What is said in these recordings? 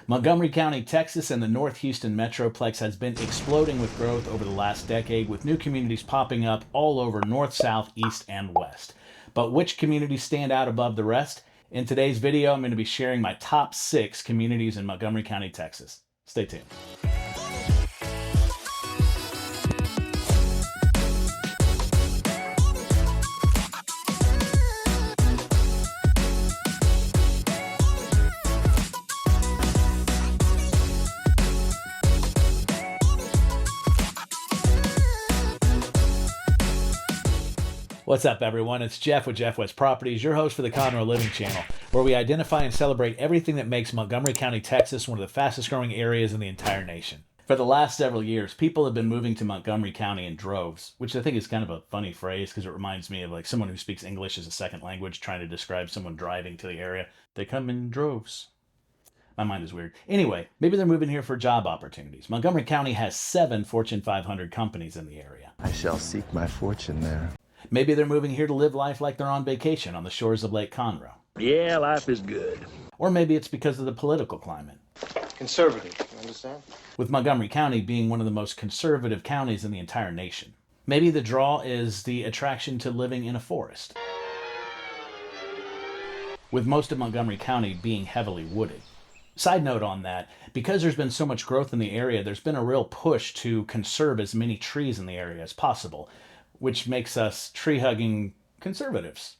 Montgomery County, Texas, and the North Houston Metroplex has been exploding with growth over the last decade, with new communities popping up all over north, south, east, and west. But which communities stand out above the rest? In today's video, I'm going to be sharing my top 6 communities in Montgomery County, Texas. Stay tuned. What's up, everyone? It's Jeff with Jeff West Properties, your host for the Conroe Living Channel, where we identify and celebrate everything that makes Montgomery County, Texas, one of the fastest growing areas in the entire nation. For the last several years, people have been moving to Montgomery County in droves, which I think is kind of a funny phrase because it reminds me of like someone who speaks English as a second language trying to describe someone driving to the area. They come in droves. My mind is weird. Anyway, maybe they're moving here for job opportunities. Montgomery County has 7 Fortune 500 companies in the area. I shall seek my fortune there. Maybe they're moving here to live life like they're on vacation on the shores of Lake Conroe. Yeah, life is good. Or maybe it's because of the political climate. Conservative, you understand? With Montgomery County being one of the most conservative counties in the entire nation. Maybe the draw is the attraction to living in a forest. With most of Montgomery County being heavily wooded. Side note on that, because there's been so much growth in the area, there's been a real push to conserve as many trees in the area as possible, which makes us tree-hugging conservatives.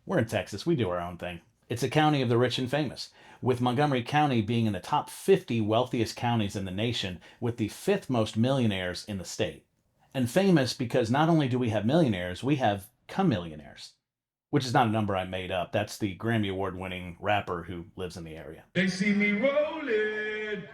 We're in Texas. We do our own thing. It's a county of the rich and famous, with Montgomery County being in the top 50 wealthiest counties in the nation, with the 5th most millionaires in the state. And famous because not only do we have millionaires, we have come-millionaires, which is not a number I made up. That's the Grammy Award-winning rapper who lives in the area. They see me rolling.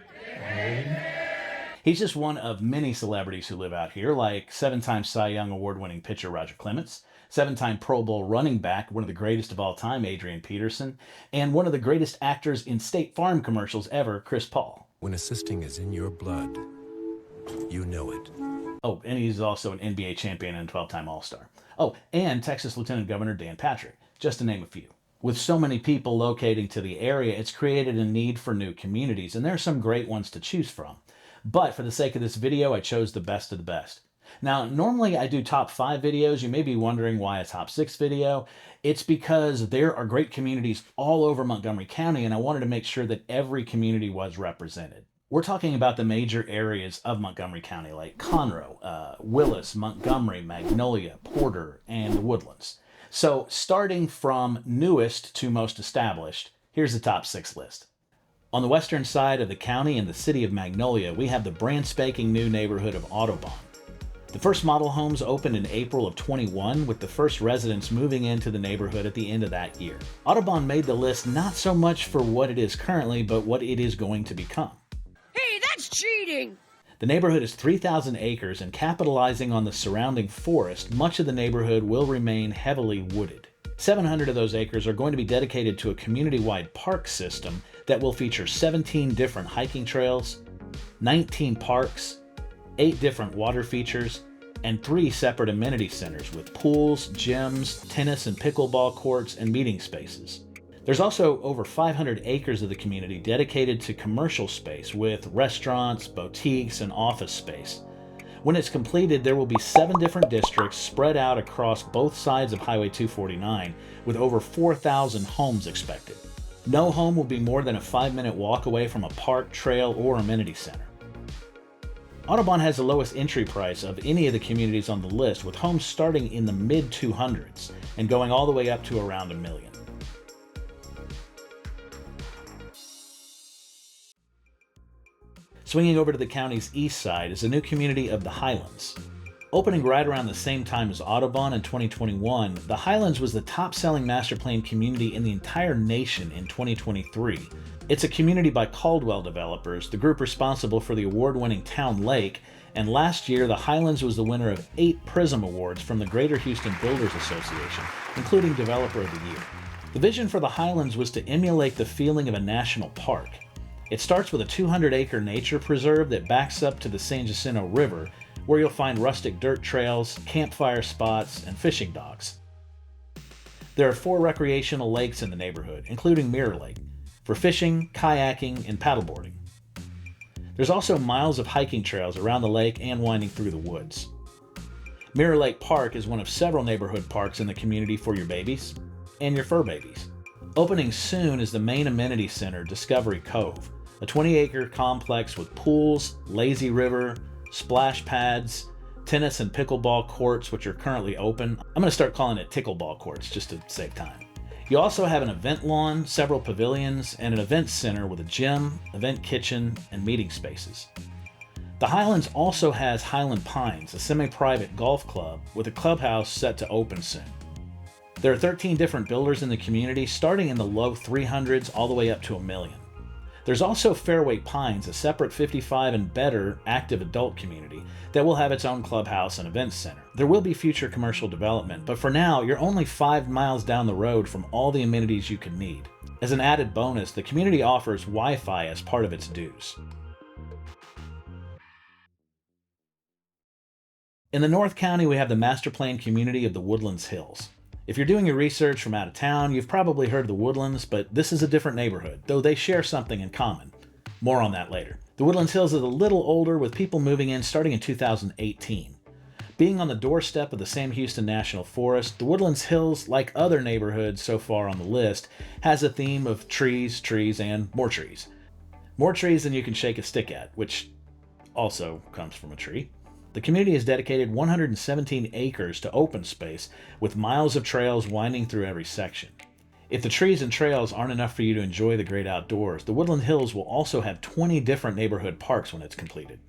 He's just one of many celebrities who live out here, like 7-time Cy Young Award-winning pitcher Roger Clemens, 7-time Pro Bowl running back, one of the greatest of all time, Adrian Peterson, and one of the greatest actors in State Farm commercials ever, Chris Paul. When assisting is in your blood, you know it. Oh, and he's also an NBA champion and 12-time All-Star. Oh, and Texas Lieutenant Governor Dan Patrick, just to name a few. With so many people locating to the area, it's created a need for new communities, and there are some great ones to choose from. But for the sake of this video, I chose the best of the best. Now, normally I do top 5 videos. You may be wondering why a top 6 video. It's because there are great communities all over Montgomery County, and I wanted to make sure that every community was represented. We're talking about the major areas of Montgomery County, like Conroe, Willis, Montgomery, Magnolia, Porter, and Woodlands. So starting from newest to most established, here's the top 6 list. On the western side of the county in the city of Magnolia, we have the brand spanking new neighborhood of Ottobon. The first model homes opened in April of 21, with the first residents moving into the neighborhood at the end of that year. Ottobon made the list not so much for what it is currently, but what it is going to become. Hey, that's cheating! The neighborhood is 3,000 acres, and capitalizing on the surrounding forest, much of the neighborhood will remain heavily wooded. 700 of those acres are going to be dedicated to a community-wide park system that will feature 17 different hiking trails, 19 parks, 8 different water features, and 3 separate amenity centers with pools, gyms, tennis and pickleball courts, and meeting spaces. There's also over 500 acres of the community dedicated to commercial space with restaurants, boutiques, and office space. When it's completed, there will be 7 different districts spread out across both sides of Highway 249 with over 4,000 homes expected. No home will be more than a 5-minute walk away from a park, trail, or amenity center. Ottobon has the lowest entry price of any of the communities on the list, with homes starting in the mid-200s and going all the way up to around $1 million. Swinging over to the county's east side is a new community of the Highlands. Opening right around the same time as Ottobon in 2021, the Highlands was the top-selling master plan community in the entire nation in 2023. It's a community by Caldwell Developers, the group responsible for the award-winning Town Lake, and last year the Highlands was the winner of 8 Prism Awards from the Greater Houston Builders Association, including Developer of the Year. The vision for the Highlands was to emulate the feeling of a national park. It starts with a 200-acre nature preserve that backs up to the San Jacinto River, where you'll find rustic dirt trails, campfire spots, and fishing docks. There are 4 recreational lakes in the neighborhood, including Mirror Lake. for fishing, kayaking, and paddleboarding. There's also miles of hiking trails around the lake and winding through the woods. Mirror Lake Park is one of several neighborhood parks in the community for your babies and your fur babies. Opening soon is the main amenity center, Discovery Cove, a 20-acre complex with pools, lazy river, splash pads, tennis and pickleball courts, which are currently open. I'm going to start calling it tickleball courts just to save time. You also have an event lawn, several pavilions, and an event center with a gym, event kitchen, and meeting spaces. The Highlands also has Highland Pines, a semi-private golf club with a clubhouse set to open soon. There are 13 different builders in the community, starting in the low 300s all the way up to $1 million. There's also Fairway Pines, a separate 55 and better active adult community that will have its own clubhouse and events center. There will be future commercial development, but for now, you're only 5 miles down the road from all the amenities you can need. As an added bonus, the community offers Wi-Fi as part of its dues. In the North County, we have the master plan community of the Woodlands Hills. If you're doing your research from out of town, you've probably heard of the Woodlands, but this is a different neighborhood, though they share something in common. More on that later. The Woodlands Hills is a little older, with people moving in starting in 2018. Being on the doorstep of the Sam Houston National Forest, the Woodlands Hills, like other neighborhoods so far on the list, has a theme of trees, trees, and more trees. More trees than you can shake a stick at, which also comes from a tree. The community has dedicated 117 acres to open space, with miles of trails winding through every section. If the trees and trails aren't enough for you to enjoy the great outdoors, the Woodland Hills will also have 20 different neighborhood parks when it's completed.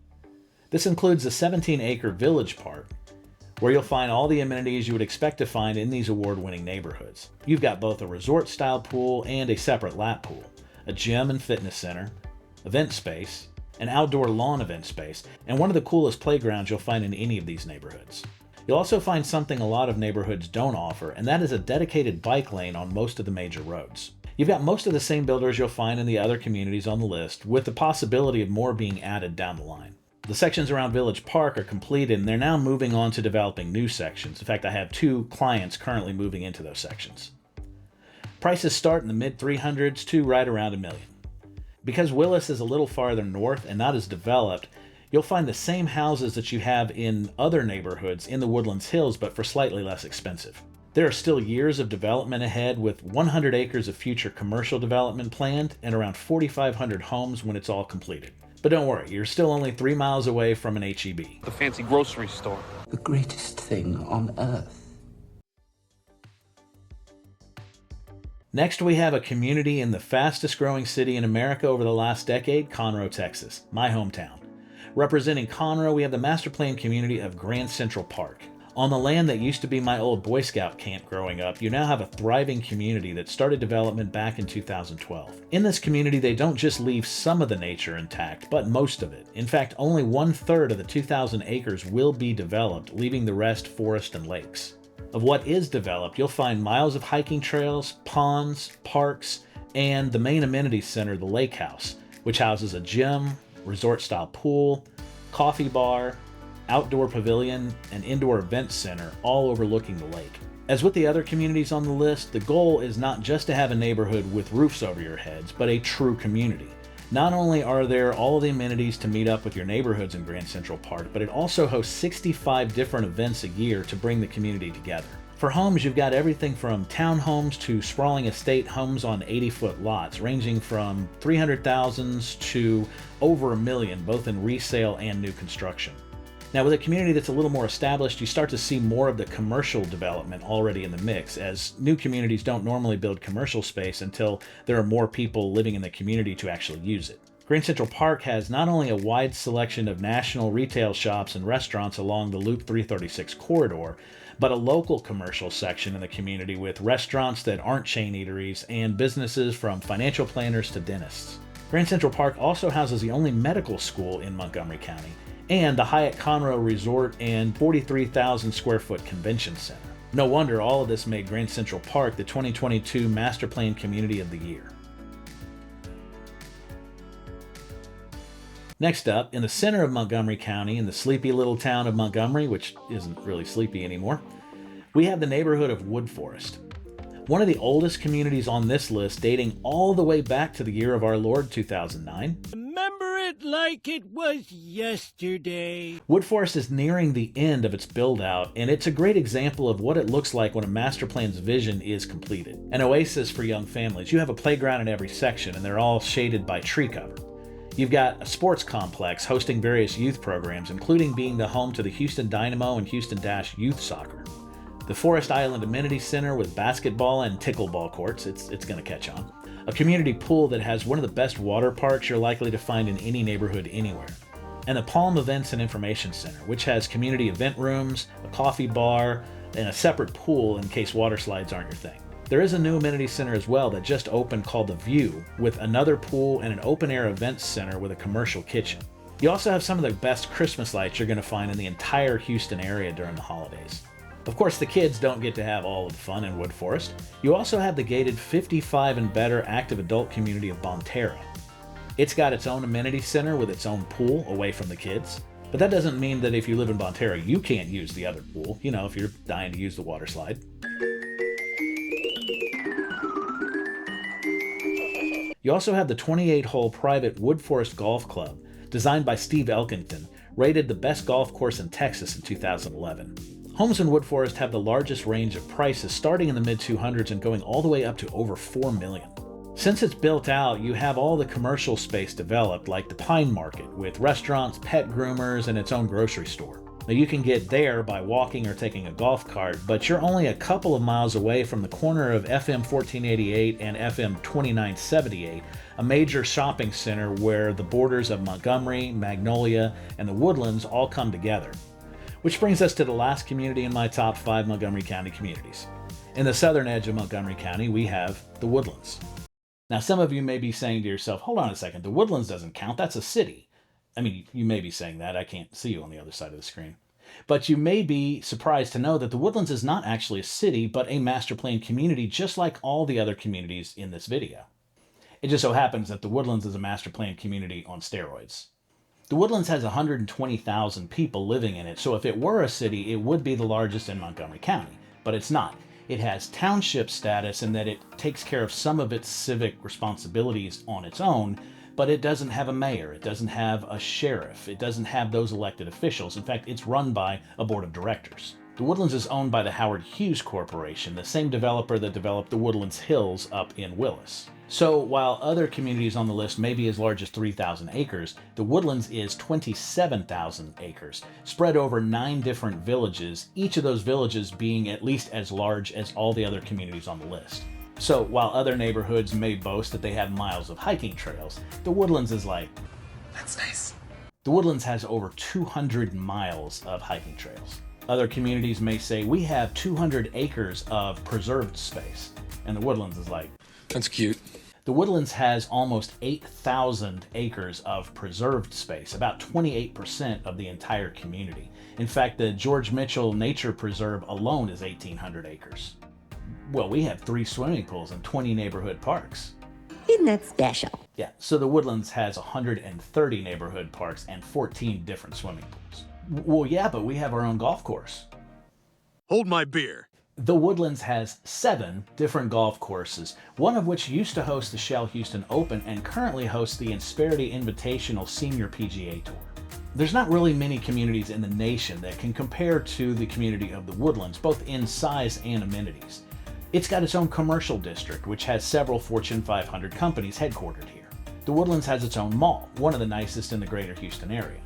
This includes the 17-acre Village Park, where you'll find all the amenities you would expect to find in these award-winning neighborhoods. You've got both a resort-style pool and a separate lap pool, a gym and fitness center, event space, an outdoor lawn event space, and one of the coolest playgrounds you'll find in any of these neighborhoods. You'll also find something a lot of neighborhoods don't offer, and that is a dedicated bike lane on most of the major roads. You've got most of the same builders you'll find in the other communities on the list, with the possibility of more being added down the line. The sections around Village Park are completed, and they're now moving on to developing new sections. In fact, I have 2 clients currently moving into those sections. Prices start in the mid-300s to right around $1 million. Because Willis is a little farther north and not as developed, you'll find the same houses that you have in other neighborhoods in the Woodlands Hills, but for slightly less expensive. There are still years of development ahead, with 100 acres of future commercial development planned and around 4,500 homes when it's all completed. But don't worry, you're still only 3 miles away from an H-E-B. The fancy grocery store. The greatest thing on earth. Next, we have a community in the fastest growing city in America over the last decade, Conroe, Texas, my hometown. Representing Conroe, we have the master plan community of Grand Central Park. On the land that used to be my old Boy Scout camp growing up, you now have a thriving community that started development back in 2012. In this community, they don't just leave some of the nature intact, but most of it. In fact, only 1/3 of the 2,000 acres will be developed, leaving the rest forest and lakes. Of what is developed, you'll find miles of hiking trails, ponds, parks, and the main amenities center, the Lake House, which houses a gym, resort-style pool, coffee bar, outdoor pavilion, and indoor event center, all overlooking the lake. As with the other communities on the list, the goal is not just to have a neighborhood with roofs over your heads, but a true community. Not only are there all the amenities to meet up with your neighborhoods in Grand Central Park, but it also hosts 65 different events a year to bring the community together. For homes, you've got everything from townhomes to sprawling estate homes on 80-foot lots, ranging from 300,000s to over $1 million, both in resale and new construction. Now, with a community that's a little more established, you start to see more of the commercial development already in the mix, as new communities don't normally build commercial space until there are more people living in the community to actually use it. Grand Central Park has not only a wide selection of national retail shops and restaurants along the Loop 336 corridor, but a local commercial section in the community with restaurants that aren't chain eateries and businesses from financial planners to dentists. Grand Central Park also houses the only medical school in Montgomery County, and the Hyatt Conroe Resort and 43,000 square foot convention center. No wonder all of this made Grand Central Park the 2022 Master Plan Community of the Year. Next up, in the center of Montgomery County, in the sleepy little town of Montgomery, which isn't really sleepy anymore, we have the neighborhood of Wood Forest. One of the oldest communities on this list, dating all the way back to the year of our Lord 2009. Remember it like it was yesterday. Woodforest is nearing the end of its build-out, and it's a great example of what it looks like when a master plan's vision is completed. An oasis for young families. You have a playground in every section, and they're all shaded by tree cover. You've got a sports complex hosting various youth programs, including being the home to the Houston Dynamo and Houston Dash youth soccer. The Forest Island Amenity Center with basketball and pickleball courts, it's going to catch on. A community pool that has one of the best water parks you're likely to find in any neighborhood anywhere. And the Palm Events and Information Center, which has community event rooms, a coffee bar, and a separate pool in case water slides aren't your thing. There is a new amenity center as well that just opened called The View, with another pool and an open-air events center with a commercial kitchen. You also have some of the best Christmas lights you're going to find in the entire Houston area during the holidays. Of course, the kids don't get to have all of the fun in Woodforest. You also have the gated 55 and better active adult community of Bonterra. It's got its own amenity center with its own pool away from the kids. But that doesn't mean that if you live in Bonterra, you can't use the other pool, if you're dying to use the water slide. You also have the 28-hole private Woodforest Golf Club, designed by Steve Elkington, rated the best golf course in Texas in 2011. Homes in Woodforest have the largest range of prices, starting in the mid-200s and going all the way up to over $4 million. Since it's built out, you have all the commercial space developed, like the Pine Market, with restaurants, pet groomers, and its own grocery store. Now you can get there by walking or taking a golf cart, but you're only a couple of miles away from the corner of FM 1488 and FM 2978, a major shopping center where the borders of Montgomery, Magnolia, and the Woodlands all come together. Which brings us to the last community in my top 5 Montgomery County communities. In the southern edge of Montgomery County, we have the Woodlands. Now, some of you may be saying to yourself, hold on a second, the Woodlands doesn't count, that's a city. I mean, you may be saying that, I can't see you on the other side of the screen. But you may be surprised to know that the Woodlands is not actually a city, but a master plan community, just like all the other communities in this video. It just so happens that the Woodlands is a master plan community on steroids. The Woodlands has 120,000 people living in it, so if it were a city, it would be the largest in Montgomery County, but it's not. It has township status in that it takes care of some of its civic responsibilities on its own, but it doesn't have a mayor, it doesn't have a sheriff, it doesn't have those elected officials. In fact, it's run by a board of directors. The Woodlands is owned by the Howard Hughes Corporation, the same developer that developed the Woodlands Hills up in Willis. So while other communities on the list may be as large as 3,000 acres, the Woodlands is 27,000 acres, spread over 9 different villages, each of those villages being at least as large as all the other communities on the list. So while other neighborhoods may boast that they have miles of hiking trails, the Woodlands is like, that's nice. The Woodlands has over 200 miles of hiking trails. Other communities may say, we have 200 acres of preserved space. And the Woodlands is like, That's cute. The Woodlands has almost 8,000 acres of preserved space, about 28% of the entire community. In fact, the George Mitchell Nature Preserve alone is 1,800 acres. Well, we have 3 swimming pools and 20 neighborhood parks. Isn't that special? Yeah, so the Woodlands has 130 neighborhood parks and 14 different swimming pools. Well, yeah, but we have our own golf course. Hold my beer. The Woodlands has 7 different golf courses, one of which used to host the Shell Houston Open and currently hosts the Insperity Invitational Senior PGA Tour. There's not really many communities in the nation that can compare to the community of the Woodlands, both in size and amenities. It's got its own commercial district, which has several Fortune 500 companies headquartered here. The Woodlands has its own mall, one of the nicest in the greater Houston area.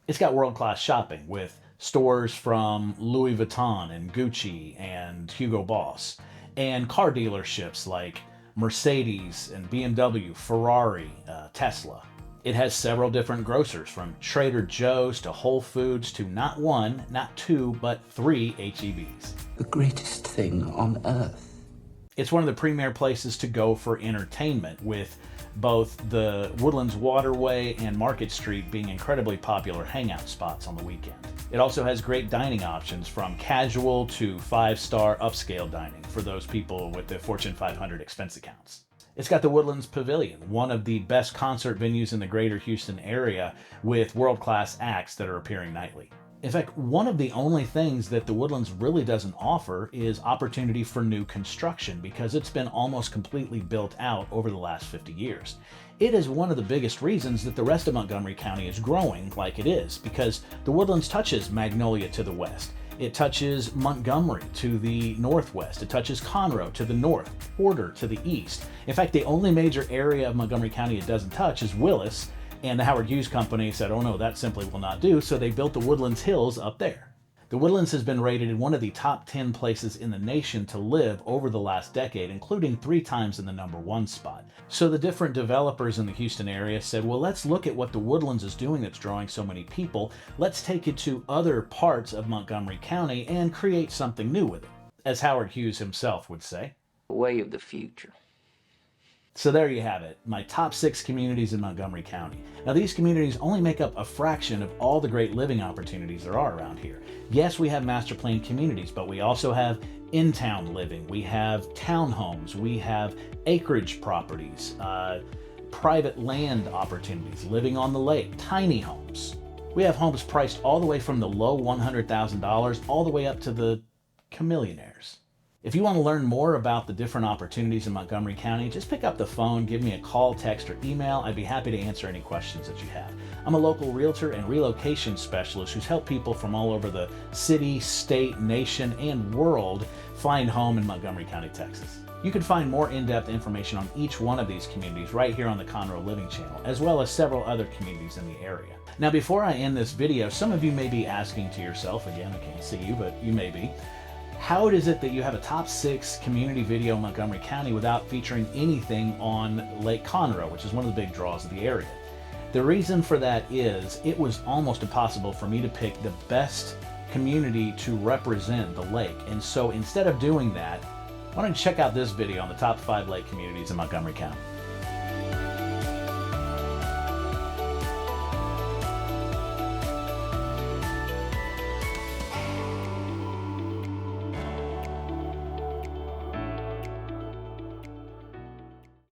It's got world-class shopping with stores from Louis Vuitton and Gucci and Hugo Boss, and car dealerships like Mercedes and BMW, Ferrari, Tesla. It has several different grocers, from Trader Joe's to Whole Foods to not 1, not 2, but 3 H-E-Bs. The greatest thing on earth. It's one of the premier places to go for entertainment, with both the Woodlands Waterway and Market Street being incredibly popular hangout spots on the weekend. It also has great dining options, from casual to 5-star upscale dining for those people with the Fortune 500 expense accounts. It's got the Woodlands Pavilion, one of the best concert venues in the greater Houston area, with world-class acts that are appearing nightly. In fact, one of the only things that the Woodlands really doesn't offer is opportunity for new construction because it's been almost completely built out over the last 50 years. It is one of the biggest reasons that the rest of Montgomery County is growing like it is, because the Woodlands touches Magnolia to the west. It touches Montgomery to the northwest. It touches Conroe to the north, Porter to the east. In fact, the only major area of Montgomery County it doesn't touch is Willis, and the Howard Hughes Company said, oh no, that simply will not do, so they built the Woodlands Hills up there. The Woodlands has been rated one of the top 10 places in the nation to live over the last decade, including 3 times in the #1 spot. So the different developers in the Houston area said, well, let's look at what the Woodlands is doing that's drawing so many people. Let's take it to other parts of Montgomery County and create something new with it, as Howard Hughes himself would say. Way of the future. So there you have it, my top 6 communities in Montgomery County. Now these communities only make up a fraction of all the great living opportunities there are around here. Yes, we have master planned communities, but we also have in-town living, we have townhomes, we have acreage properties, private land opportunities, living on the lake, tiny homes. We have homes priced all the way from the low $100,000 all the way up to the chameleonaires. If you want to learn more about the different opportunities in Montgomery County, just pick up the phone, give me a call, text, or email. I'd be happy to answer any questions that you have. I'm a local realtor and relocation specialist who's helped people from all over the city, state, nation, and world find home in Montgomery County, Texas. You can find more in-depth information on each one of these communities right here on the Conroe Living Channel, as well as several other communities in the area. Now, before I end this video, some of you may be asking to yourself, again, I can't see you, but you may be, how is it that you have a top 6 community video in Montgomery County without featuring anything on Lake Conroe, which is one of the big draws of the area? The reason for that is it was almost impossible for me to pick the best community to represent the lake. And so instead of doing that, why don't you check out this video on the top 5 lake communities in Montgomery County.